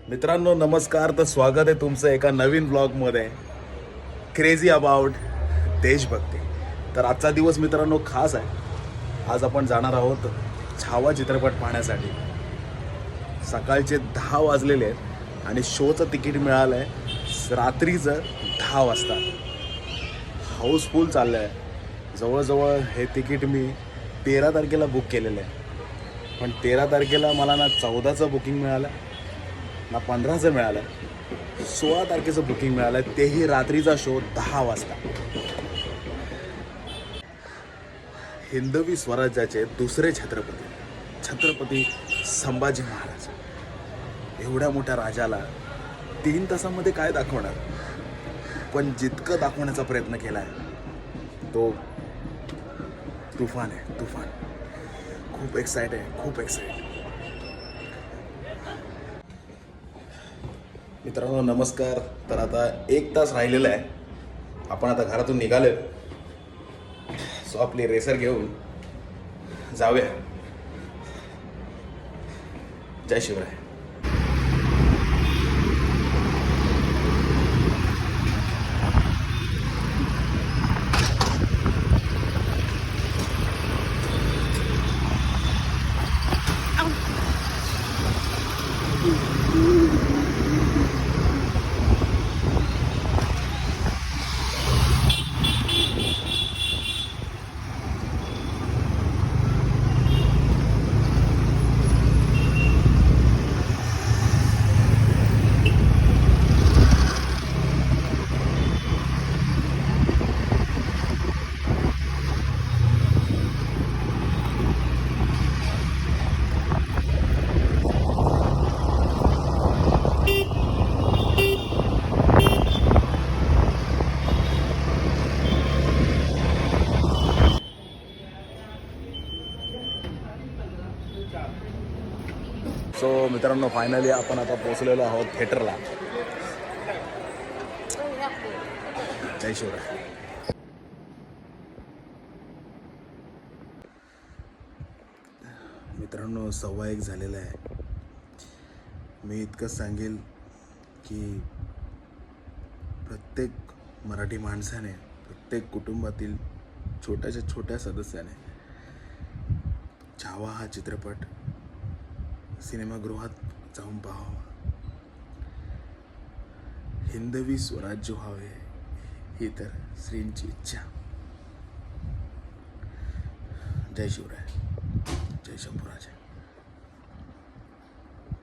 मित्रांनो नमस्कार. तर स्वागत आहे तुमचं एका नवीन ब्लॉगमध्ये क्रेझी अबाउट देशभक्ती. तर आजचा दिवस मित्रांनो खास आहे. आज आपण जाणार आहोत छावा चित्रपट पाहण्यासाठी. सकाळचे 10 वाजलेले आहेत आणि शोचं तिकीट मिळालं आहे रात्रीचं 10 वाजता. हाऊसफुल चाललं आहे. जवळजवळ हे तिकीट मी 13 तारखेला बुक केलेलं आहे. पण 13 तारखेला मला ना 14चं बुकिंग मिळालं, ना 15चं मिळालं, 16 तारखेचं बुकिंग मिळालं, तेही रात्रीचा शो 10 वाजता. हिंदवी स्वराज्याचे दुसरे छत्रपती संभाजी महाराज. एवढ्या मोठ्या राजाला 3 तासामध्ये काय दाखवणार, पण जितकं दाखवण्याचा प्रयत्न केला आहे तो तुफान आहे. तुफान. खूप एक्साइट आहे, खूप एक्साइट. मित्रांनो नमस्कार. तर आता 1 तास राहिलेला आहे. आपण आता घरातून निघाले, सो आपली रेसर घेऊन जाऊया. जय शिवराय. सो मित्रांनो फायनली आपण आता पोहोचलेलो आहोत थिएटरला. जय शिवराय. मित्रांनो 1:15 झालेलं आहे. मी इतकंच सांगेल की प्रत्येक मराठी माणसाने, प्रत्येक कुटुंबातील छोट्या सदस्याने छावा हा चित्रपट सिनेमागृहात जाऊन पाहावा. हिंदवी स्वराज्य व्हावे ही तर श्रींची इच्छा. जय शिवराय. जय शंभूराजे.